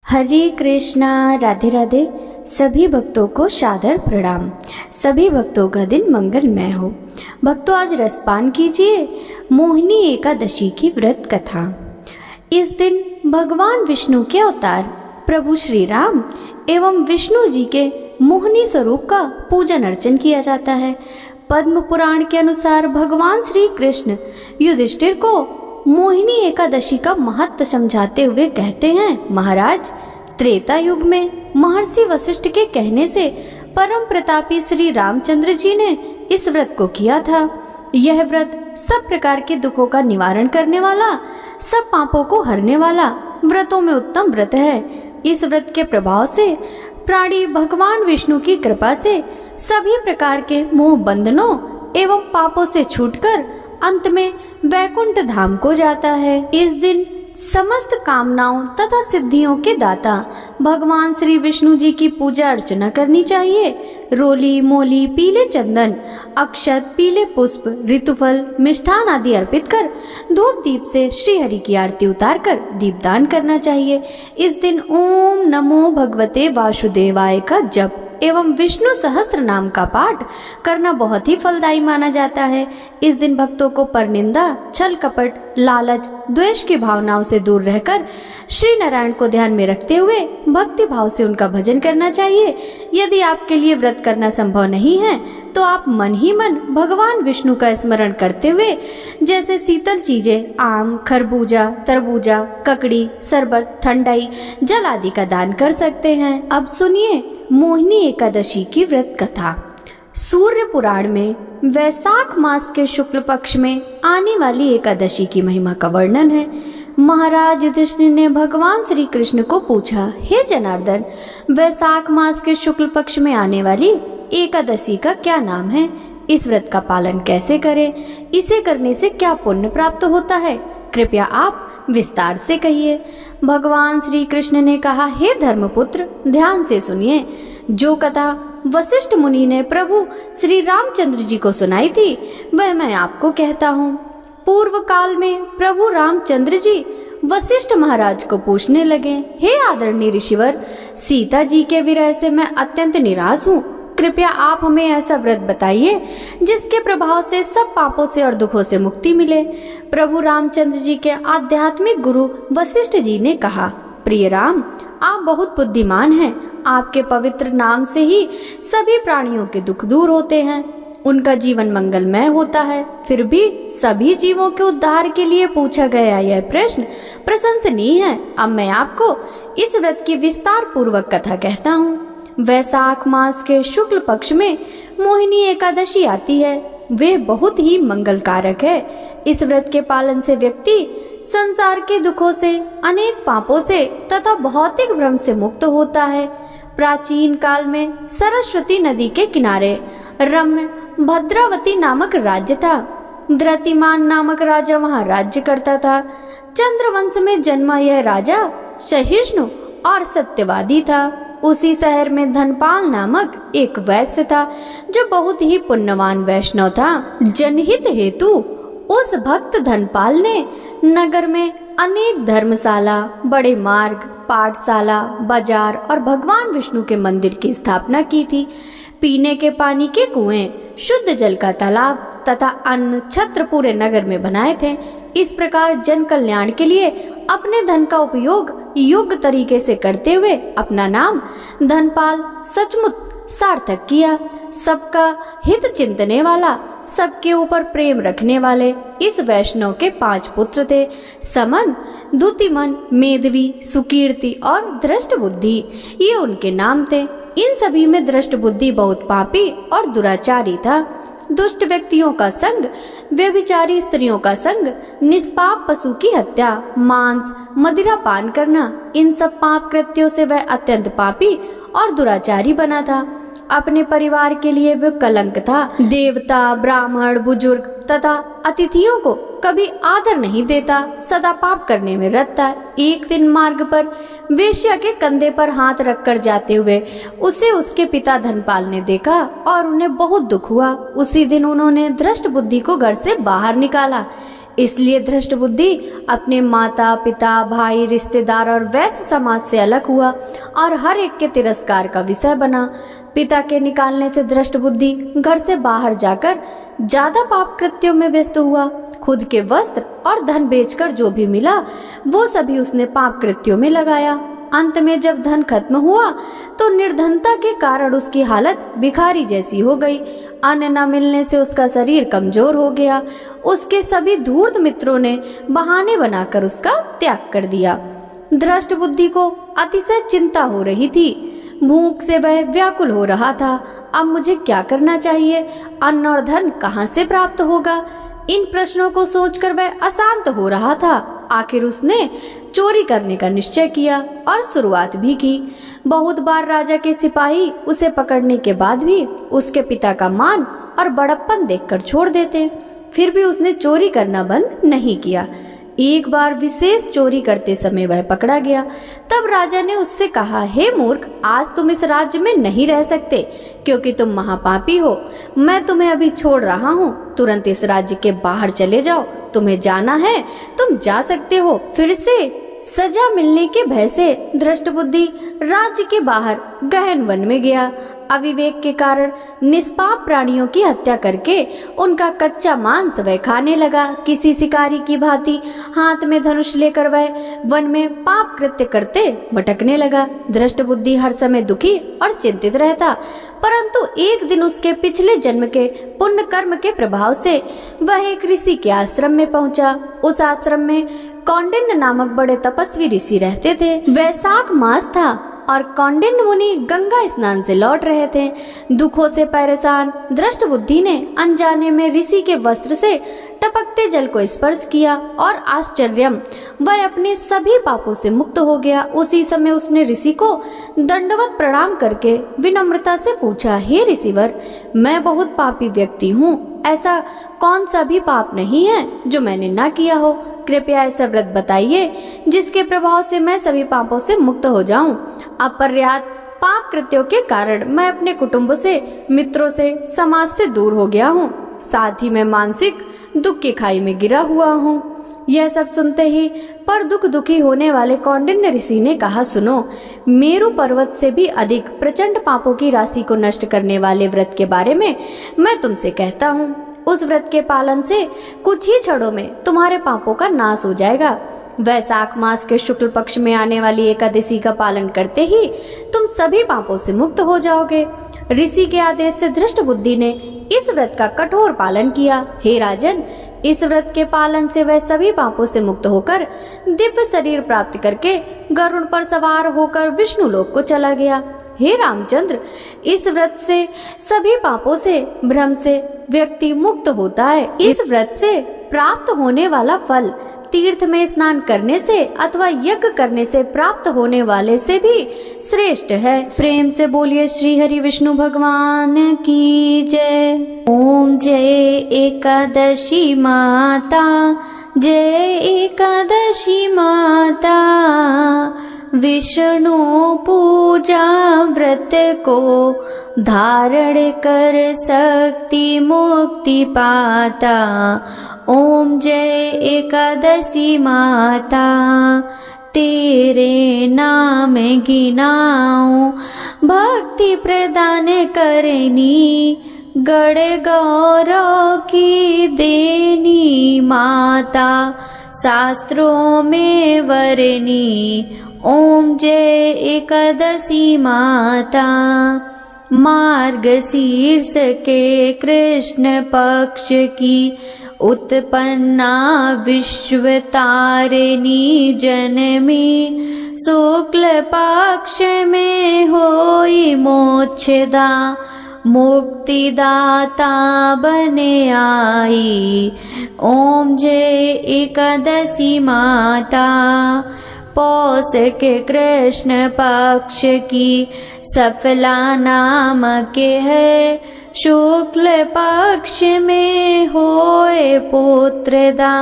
हरे कृष्णा। राधे राधे। सभी भक्तों को सादर प्रणाम। सभी भक्तों का दिन मंगलमय हो। भक्तों, आज रसपान कीजिए मोहिनी एकादशी की व्रत कथा। इस दिन भगवान विष्णु के अवतार प्रभु श्री राम एवं विष्णु जी के मोहिनी स्वरूप का पूजन अर्चन किया जाता है। पद्म पुराण के अनुसार भगवान श्री कृष्ण युधिष्ठिर को मोहिनी एकादशी का महत्व समझाते हुए कहते हैं, महाराज, त्रेता युग में महर्षि वशिष्ठ के कहने से परम प्रतापी श्री रामचंद्र जी ने इस व्रत को किया था। यह व्रत सब प्रकार के दुखों का निवारण करने वाला, सब पापों को हरने वाला व्रतों में उत्तम व्रत है। इस व्रत के प्रभाव से प्राणी भगवान विष्णु की कृपा से सभी प्रकार के मोह बंधनों एवं पापों से छूटकर अंत में वैकुंठ धाम को जाता है। इस दिन समस्त कामनाओं तथा सिद्धियों के दाता भगवान श्री विष्णु जी की पूजा अर्चना करनी चाहिए। रोली, मोली, पीले चंदन, अक्षत, पीले पुष्प, ऋतुफल, मिष्ठान आदि अर्पित कर धूप दीप से श्री हरि की आरती उतारकर दीपदान करना चाहिए। इस दिन ओम नमो भगवते वासुदेवाय का जप एवं विष्णु सहस्त्र नाम का पाठ करना बहुत ही फलदायी माना जाता है। इस दिन भक्तों को परनिंदा, छल कपट, लालच, द्वेष की भावनाओं से दूर रहकर श्री नारायण को ध्यान में रखते हुए भक्ति भाव से उनका भजन करना चाहिए। यदि आपके लिए व्रत करना संभव नहीं है तो आप मन ही मन भगवान विष्णु का स्मरण करते हुए जैसे शीतल चीजें आम, खरबूजा, तरबूजा, ककड़ी, शरबत, ठंडाई, जल आदि का दान कर सकते हैं। अब सुनिए मोहिनी एकादशी की व्रत कथा। सूर्य पुराण में वैशाख मास के शुक्ल पक्ष में आने वाली एकादशी की महिमा का वर्णन है। महाराज युधिष्ठिर ने भगवान श्री कृष्ण को पूछा, हे जनार्दन, वैशाख मास के शुक्ल पक्ष में आने वाली एकादशी का क्या नाम है? इस व्रत का पालन कैसे करें? इसे करने से क्या पुण्य प्राप्त होता है? कृपया आप विस्तार से कहिए। भगवान श्री कृष्ण ने कहा, हे धर्मपुत्र, ध्यान से सुनिए। जो कथा वशिष्ठ मुनि ने प्रभु श्री रामचंद्र जी को सुनाई थी वह मैं आपको कहता हूँ। पूर्व काल में प्रभु रामचंद्र जी वशिष्ठ महाराज को पूछने लगे, हे आदरणीय ऋषिवर, सीता जी के विरह से मैं अत्यंत निराश हूँ। कृपया आप हमें ऐसा व्रत बताइए जिसके प्रभाव से सब पापों से और दुखों से मुक्ति मिले। प्रभु रामचंद्र जी के आध्यात्मिक गुरु वशिष्ठ जी ने कहा, प्रिय राम, आप बहुत बुद्धिमान हैं। आपके पवित्र नाम से ही सभी प्राणियों के दुख दूर होते हैं, उनका जीवन मंगलमय होता है। फिर भी सभी जीवों के उद्धार के लिए पूछा गया यह प्रश्न प्रशंसनीय है। अब मैं आपको इस व्रत की विस्तार पूर्वक कथा कहता हूँ। वैशाख मास के शुक्ल पक्ष में मोहिनी एकादशी आती है। वे बहुत ही मंगल कारक है। इस व्रत के पालन से व्यक्ति संसार के दुखों से, अनेक पापों से तथा भौतिक भ्रम से मुक्त होता है। प्राचीन काल में सरस्वती नदी के किनारे रम्य भद्रावती नामक राज्य था। धृतिमान नामक राजा वहां राज्य करता था। चंद्रवंश में जन्मा यह राजा सहिष्णु और सत्यवादी था। उसी शहर में धनपाल नामक एक वैश्य था जो बहुत ही पुण्यवान वैष्णव था। जनहित हेतु उस भक्त धनपाल ने नगर में अनेक धर्मशाला, बड़े मार्ग, पाठशाला, बाजार और भगवान विष्णु के मंदिर की स्थापना की थी। पीने के पानी के कुएं, शुद्ध जल का तालाब तथा अन्न छत्र पूरे नगर में बनाए थे। इस प्रकार जन कल्याण के लिए अपने धन का उपयोग योग्य तरीके से करते हुए अपना नाम धनपाल सचमुच सार्थक किया। सबका हित चिंतने वाला, सबके ऊपर प्रेम रखने वाले इस वैष्णव के 5 पुत्र थे, समन, द्युतिमन, मेधवी, सुकीर्ति और दृष्ट बुद्धि। ये उनके नाम थे। इन सभी में दृष्ट बुद्धि बहुत पापी और दुराचारी था। दुष्ट व्यक्तियों का संग, व्यभिचारी स्त्रियों का संग, निष्पाप पशु की हत्या, मांस, मदिरा पान करना, इन सब पाप कृत्यों से वह अत्यंत पापी और दुराचारी बना था। अपने परिवार के लिए वह कलंक था। देवता, ब्राह्मण, बुजुर्ग तथा अतिथियों को कभी आदर नहीं देता, सदा पाप करने में रत था। एक दिन मार्ग पर वेश्या के कंधे पर हाथ रखकर जाते हुए उसे उसके पिता धनपाल ने देखा और उन्हें बहुत दुख हुआ। उसी दिन उन्होंने दृष्ट बुद्धि को घर से बाहर निकाला इसलिए धृष्ट बुद्धि अपने माता पिता भाई रिश्तेदार और वैश्य समाज से अलग हुआ और हर एक के तिरस्कार का विषय बना। पिता के निकालने से धृष्ट बुद्धि घर से बाहर जाकर ज्यादा पाप कृत्यों में व्यस्त हुआ। खुद के वस्त्र और धन बेचकर जो भी मिला वो सभी उसने पाप कृत्यों में लगाया। अंत में जब धन खत्म हुआ तो निर्धनता के कारण उसकी हालत भिखारी जैसी हो गई। अन्न न मिलने से उसका शरीर कमजोर हो गया। उसके सभी धूर्त मित्रों ने बहाने बनाकर उसका त्याग कर दिया। धृष्ट बुद्धि को अतिशय चिंता हो रही थी। भूख से वह व्याकुल हो रहा था। अब मुझे क्या करना चाहिए? अन्न और धन कहाँ से प्राप्त होगा? इन प्रश्नों को सोचकर वह अशांत हो रहा था। आखिर उसने चोरी करने का निश्चय किया और शुरुआत भी की। बहुत बार राजा के सिपाही उसे पकड़ने के बाद भी उसके पिता का मान और बड़प्पन देखकर छोड़ देते, फिर भी उसने चोरी करना बंद नहीं किया। एक बार विशेष चोरी करते समय वह पकड़ा गया। तब राजा ने उससे कहा, हे मूर्ख, आज तुम इस राज्य में नहीं रह सकते क्योंकि तुम महापापी हो। मैं तुम्हें अभी छोड़ रहा हूँ, तुरंत इस राज्य के बाहर चले जाओ। तुम्हें जाना है तुम जा सकते हो। फिर से सजा मिलने के भय से धृष्ट बुद्धि राज्य के बाहर गहन वन में गया। अविवेक के कारण निष्पाप प्राणियों की हत्या करके उनका कच्चा मांस वह खाने लगा। किसी शिकारी की भांति हाथ में धनुष लेकर वह वन में पाप कृत्य करते भटकने लगा। धृष्ट बुद्धि हर समय दुखी और चिंतित रहता, परंतु एक दिन उसके पिछले जन्म के पुण्य कर्म के प्रभाव से वह एक ऋषि के आश्रम में पहुंचा। उस आश्रम में कौंडिन्य नामक बड़े तपस्वी ऋषि रहते थे। वैशाख मास था और कौंडिन्य मुनि गंगा स्नान से लौट रहे थे। दुखों से परेशान धृष्ट बुद्धि ने अनजाने में ऋषि के वस्त्र से टपकते जल को स्पर्श किया और आश्चर्यम वह अपने सभी पापों से मुक्त हो गया। उसी समय उसने ऋषि को दंडवत प्रणाम करके विनम्रता से पूछा, हे ऋषिवर, मैं बहुत पापी व्यक्ति हूँ। ऐसा कौन सा भी पाप नहीं है जो मैंने ना किया हो। कृपया ऐसा व्रत बताइए जिसके प्रभाव से मैं सभी पापों से मुक्त हो जाऊं। अपर्याप्त पाप कृत्यों के कारण मैं अपने कुटुंब से, मित्रों से, समाज से दूर हो गया हूँ। साथ ही मैं मानसिक दुख की खाई में गिरा हुआ हूँ। यह सब सुनते ही पर दुखी होने वाले कौंडिन्य ऋषि ने कहा, सुनो, मेरु पर्वत से भी अधिक प्रचंड पापों की राशि को नष्ट करने वाले व्रत के बारे में मैं तुमसे कहता हूँ। उस व्रत के पालन से कुछ ही क्षणों में तुम्हारे पापों का नाश हो जाएगा। वैशाख मास के शुक्ल पक्ष में आने वाली एकादशी का पालन करते ही तुम सभी पापों से मुक्त हो जाओगे। ऋषि के आदेश से धृष्ट बुद्धि ने इस व्रत का कठोर पालन किया। हे राजन, इस व्रत के पालन से वह सभी पापों से मुक्त होकर दिव्य शरीर प्राप्त करके गरुड़ पर सवार होकर विष्णु लोक को चला गया। हे रामचंद्र, इस व्रत से सभी पापों से, भ्रम से व्यक्ति मुक्त होता है। इस व्रत से प्राप्त होने वाला फल तीर्थ में स्नान करने से अथवा यज्ञ करने से प्राप्त होने वाले से भी श्रेष्ठ है। प्रेम से बोलिए श्री हरि विष्णु भगवान की जय। ओम जय एकादशी माता, जय एकादशी माता। विष्णु पूजा व्रत को धारण कर शक्ति मुक्ति पाता। ओम जय एकादशी माता, तेरे नाम गिनाऊं भक्ति प्रदान करनी, गण गौरव की देनी माता, शास्त्रों में वरनी। ओम जय एकादशी माता। मार्गशीर्ष के कृष्ण पक्ष की उत्पन्ना विश्व तारिणी जनमी, शुक्ल पक्ष में होई मोक्षदा, मुक्तिदाता बने आई। ओम जय एकादशी माता। पौष के कृष्ण पक्ष की सफला नाम के है, शुक्ल पक्ष में होए पुत्रदा,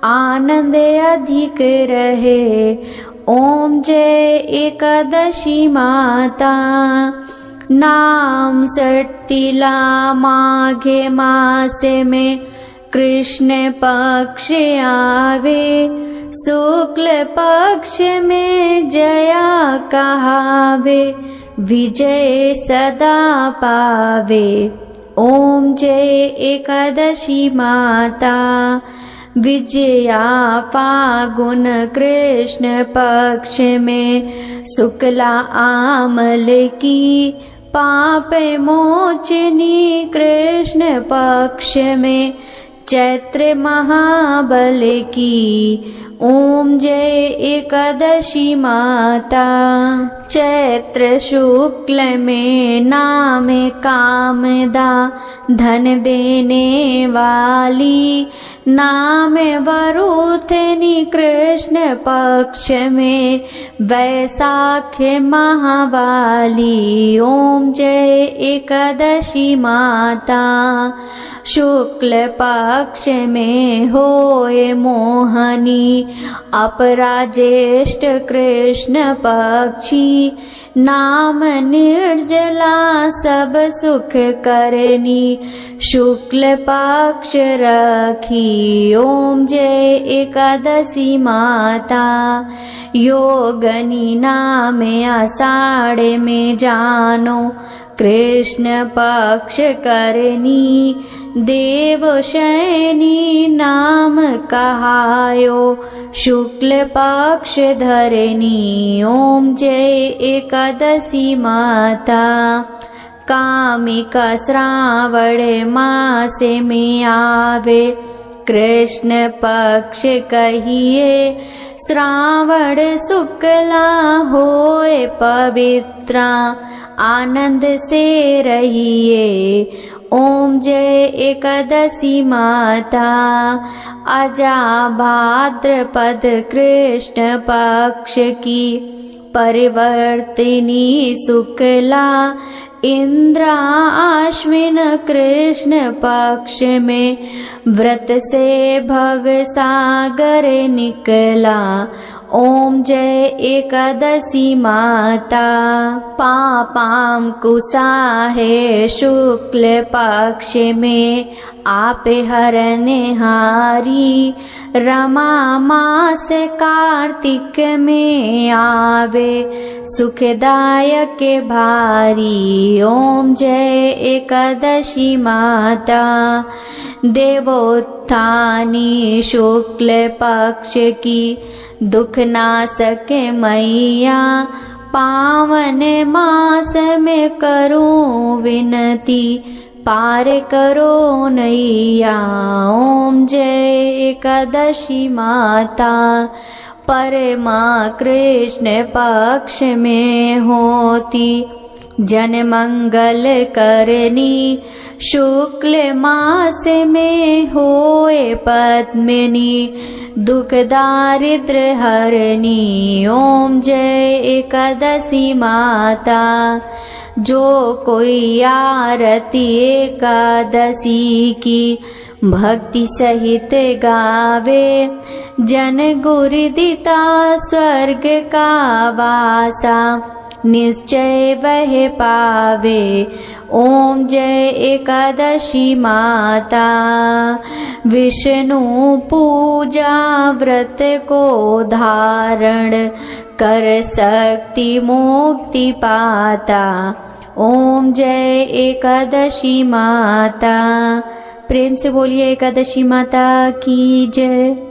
आनंद अधिक रहे। ओम जय एकादशी माता। नाम सट्टिला माघे मास में कृष्ण पक्ष आवे, शुक्ल पक्ष में जया कहावे, विजय सदा पावे। ओम जय एकादशी माता, विजया फागुन कृष्ण पक्ष में, शुक्ला आमल की पाप मोचनी कृष्ण पक्ष में, चैत्र महाबल की। ओम जय एकादशी माता, चैत्र शुक्ल में नाम कामदा, धन देने वाली नाम वरुथनी कृष्ण पक्ष में, वैशाख महावाली। ओम जय एकादशी माता, शुक्ल पक्ष में होए मोहनी, अपराजेष्ठ कृष्ण पक्षी, नाम निर्जला सब सुख करनी, शुक्ल पक्ष रखी। ओम जय एकादशी माता, योगनी नाम आषाढ़ में जानो, कृष्ण पक्ष करनी, देवशयनी नाम कहायो, शुक्ल पक्ष धरनी। ओम जय एकादशी माता, कामिका श्रावण मास में आवे, कृष्ण पक्ष कहिए, श्रावण शुक्ला होए पवित्रा, आनंद से रहिए। ओम जय एकादशी माता, अजा भाद्रपद कृष्ण पक्ष की, परिवर्तिनी शुक्ला, इंद्रा आश्विन कृष्ण पक्ष में, व्रत से भव सागर निकला। ओम जय एकादशी माता, पापाम कुसा है शुक्ल पक्ष में, आप हरने हारी, रमा मास कार्तिक में आवे, सुखदायक भारी। ओम जय एकादशी माता, देवोत्थानी शुक्ल पक्ष की, दुख नाशक मैया, पावन मास में करूं विनती, पार करो नैया। ओम जय एकादशी माता, परमा कृष्ण पक्ष में होती, जन मंगल करनी, शुक्ल मास में होए पद्मिनी, दुख दारिद्र हरनी। ओम जय एकादशी माता, जो कोई आरती एकादशी की, भक्ति सहित गावे, जन गुरुदिता स्वर्ग का वासा, निश्चय वह पावे। ओम जय एकादशी माता, विष्णु पूजा व्रत को धारण, कर शक्ति मुक्ति पाता। ओम जय एकादशी माता, प्रेम से बोलिए एकादशी माता की जय।